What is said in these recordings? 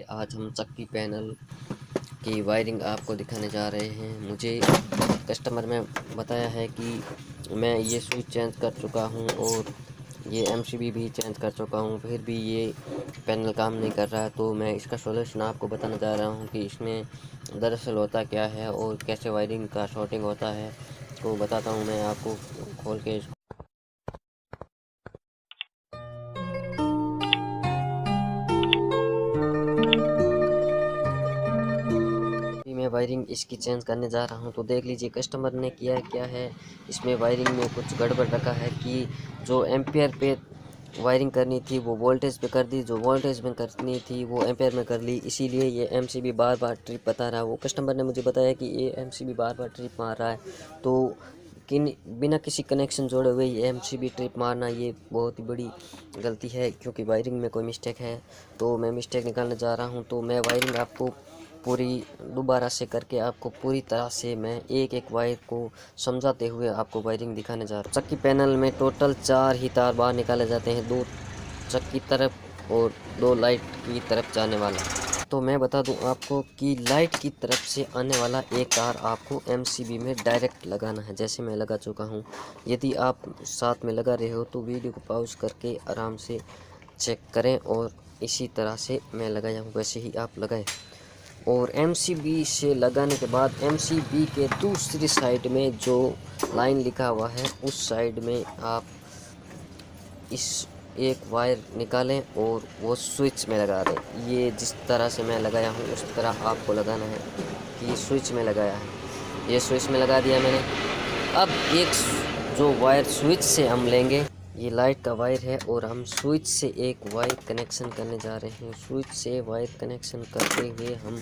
आज हम चक्की पैनल की वायरिंग आपको दिखाने जा रहे हैं। मुझे कस्टमर ने बताया है कि मैं ये स्विच चेंज कर चुका हूँ और ये एमसीबी भी चेंज कर चुका हूँ, फिर भी ये पैनल काम नहीं कर रहा है। तो मैं इसका सॉल्यूशन आपको बताने जा रहा हूँ कि इसमें दरअसल होता क्या है और कैसे वायरिंग का शॉर्टिंग होता है। तो बताता हूँ मैं आपको खोल के। मैं वायरिंग इसकी चेंज करने जा रहा हूं, तो देख लीजिए कस्टमर ने किया क्या है। इसमें वायरिंग में कुछ गड़बड़ रखा है कि जो एम्पियर पे वायरिंग करनी थी वो वोल्टेज पे कर दी, जो वोल्टेज में करनी थी वो एम्पियर में कर ली। इसीलिए ये एमसीबी बार बार ट्रिप बता रहा है। वो कस्टमर ने मुझे बताया कि ये एमसीबी बार बार ट्रिप मार रहा है। तो बिना किसी कनेक्शन जोड़े हुए ये एमसीबी ट्रिप मारना ये बहुत ही बड़ी गलती है, क्योंकि वायरिंग में कोई मिस्टेक है। तो मैं मिस्टेक निकालने जा रहा हूँ। तो मैं वायरिंग आपको पूरी दोबारा से करके आपको पूरी तरह से मैं एक एक वायर को समझाते हुए आपको वायरिंग दिखाने जा रहा हूँ। चक्की पैनल में टोटल 4 ही तार बाहर निकाले जाते हैं, 2 चक्की तरफ और 2 लाइट की तरफ जाने वाला। तो मैं बता दूं आपको कि लाइट की तरफ से आने वाला एक तार आपको एमसीबी में डायरेक्ट लगाना है, जैसे मैं लगा चुका हूं। यदि आप साथ में लगा रहे हो तो वीडियो को पॉज करके आराम से चेक करें, और इसी तरह से मैं लगाया हूँ वैसे ही आप लगाएं। और एमसीबी से लगाने के बाद एमसीबी के दूसरी साइड में जो लाइन लिखा हुआ है उस साइड में आप इस एक वायर निकालें और वो स्विच में लगा दें। ये जिस तरह से मैं लगाया हूँ उस तरह आपको लगाना है कि स्विच में लगाया है। ये स्विच में लगा दिया मैंने। अब एक जो वायर स्विच से हम लेंगे, ये लाइट का वायर है और हम स्विच से एक वायर कनेक्शन करने जा रहे हैं। स्विच से वायर कनेक्शन करते हुए हम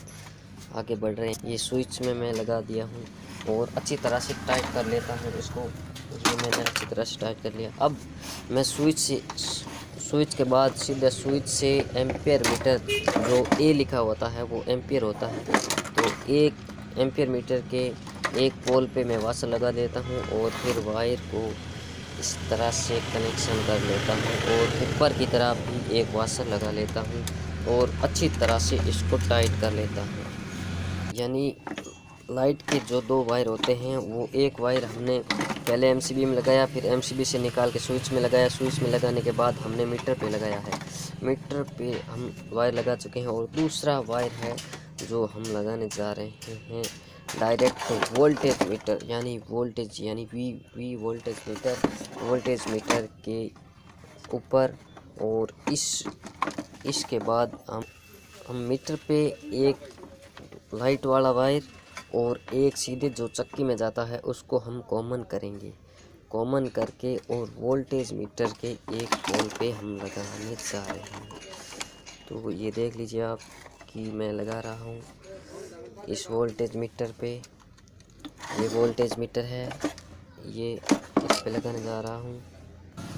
आगे बढ़ रहे हैं। ये स्विच में मैं लगा दिया हूँ और अच्छी तरह से टाइट कर लेता हूँ इसको। ये मैंने अच्छी तरह से टाइट कर लिया। अब मैं स्विच के बाद सीधा स्विच से एम्पियर मीटर जो ए लिखा होता है वो एम्पियर होता है, तो एक एम्पियर मीटर के एक पोल पे मैं वाशर लगा देता हूँ और फिर वायर को इस तरह से कनेक्शन कर लेता हूँ और ऊपर की तरफ भी एक वाशर लगा लेता हूँ और अच्छी तरह से इसको टाइट कर लेता हूँ। यानी लाइट के जो 2 वायर होते हैं वो एक वायर हमने पहले एमसीबी में लगाया, फिर एमसीबी से निकाल के स्विच में लगाया। स्विच में लगाने के बाद हमने मीटर पे लगाया है। मीटर पे हम वायर लगा चुके हैं और दूसरा वायर है जो हम लगाने जा रहे हैं डायरेक्ट वोल्टेज मीटर, यानी वोल्टेज यानी वी वोल्टेज मीटर के ऊपर। और इसके बाद हम मीटर पे एक लाइट वाला वायर और एक सीधे जो चक्की में जाता है उसको हम कॉमन करेंगे। कॉमन करके और वोल्टेज मीटर के एक पोल पे हम लगाने जा रहे हैं। तो ये देख लीजिए आप कि मैं लगा रहा हूँ इस वोल्टेज मीटर पे। ये वोल्टेज मीटर है, ये इस पे लगाने जा रहा हूँ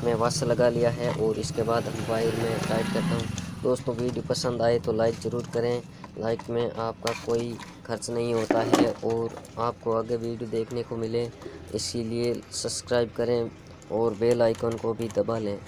मैं। वाशर लगा लिया है और इसके बाद हम वायर में टाइट करता हूँ। दोस्तों वीडियो पसंद आए तो लाइक ज़रूर करें। लाइक में आपका कोई खर्च नहीं होता है और आपको आगे वीडियो देखने को मिले, इसीलिए सब्सक्राइब करें और बेल आइकन को भी दबा लें।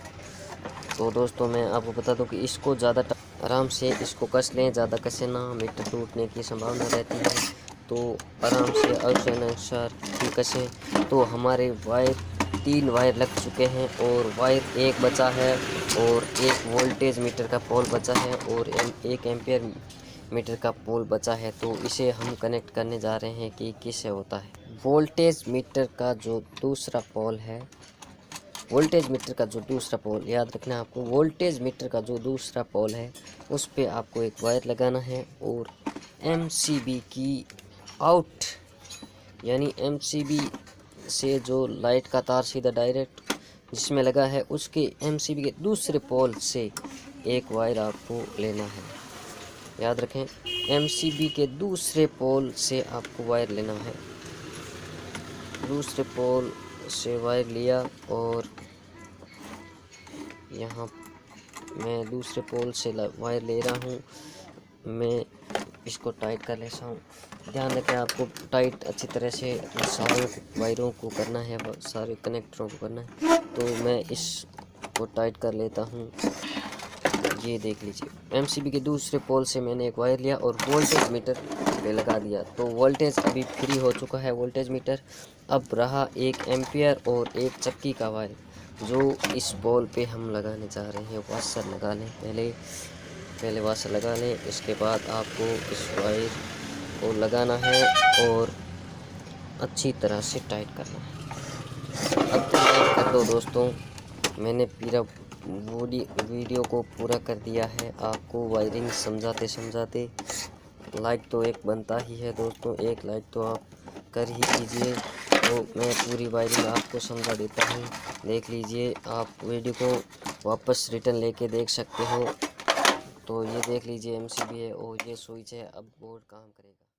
तो दोस्तों मैं आपको बता दूं कि इसको ज़्यादा आराम से इसको कस लें, ज़्यादा कसे ना, मीटर टूटने की संभावना रहती है। तो आराम से अनुसार ही कसें। तो हमारे वायर 3 वायर लग चुके हैं और वायर एक बचा है और एक वोल्टेज मीटर का पोल बचा है और एक एम्पियर मीटर का पोल बचा है। तो इसे हम कनेक्ट करने जा रहे हैं कि किससे होता है। वोल्टेज मीटर का जो दूसरा पोल है, वोल्टेज मीटर का जो दूसरा पोल, याद रखना आपको, वोल्टेज मीटर का जो दूसरा पोल है उस पे आपको एक वायर लगाना है और एमसीबी की आउट यानी एमसीबी से जो लाइट का तार सीधा डायरेक्ट जिसमें लगा है उसके एमसीबी के दूसरे पोल से एक वायर आपको लेना है। याद रखें, एमसीबी के दूसरे पोल से आपको वायर लेना है। दूसरे पोल से वायर लिया और यहाँ मैं दूसरे पोल से वायर ले रहा हूँ। मैं इसको टाइट कर लेता हूँ। ध्यान रखें आपको टाइट अच्छी तरह से सारे वायरों को करना है, सारे कनेक्टरों को करना है। तो मैं इसको टाइट कर लेता हूँ। ये देख लीजिए एमसीबी के दूसरे पोल से मैंने एक वायर लिया और वोल्टेज मीटर पे लगा दिया। तो वोल्टेज अभी फ्री हो चुका है वोल्टेज मीटर। अब रहा 1 एम्पियर और 1 चक्की का वायर जो इस पोल पे हम लगाने जा रहे हैं। वाशर लगा लें, पहले वाशर लगा लें, इसके बाद आपको इस वायर को लगाना है और अच्छी तरह से टाइट करना है। अब तो लाइक कर दो दोस्तों, मैंने पूरा वीडियो को पूरा कर दिया है। आपको वायरिंग समझाते समझाते लाइक तो एक बनता ही है दोस्तों, एक लाइक तो आप कर ही दीजिए। तो मैं पूरी वायरिंग आपको समझा देता हूँ, देख लीजिए। आप वीडियो को वापस रिटर्न लेके देख सकते हो। तो ये देख लीजिए एमसीबी है और ये स्विच है, अब बोर्ड काम करेगा।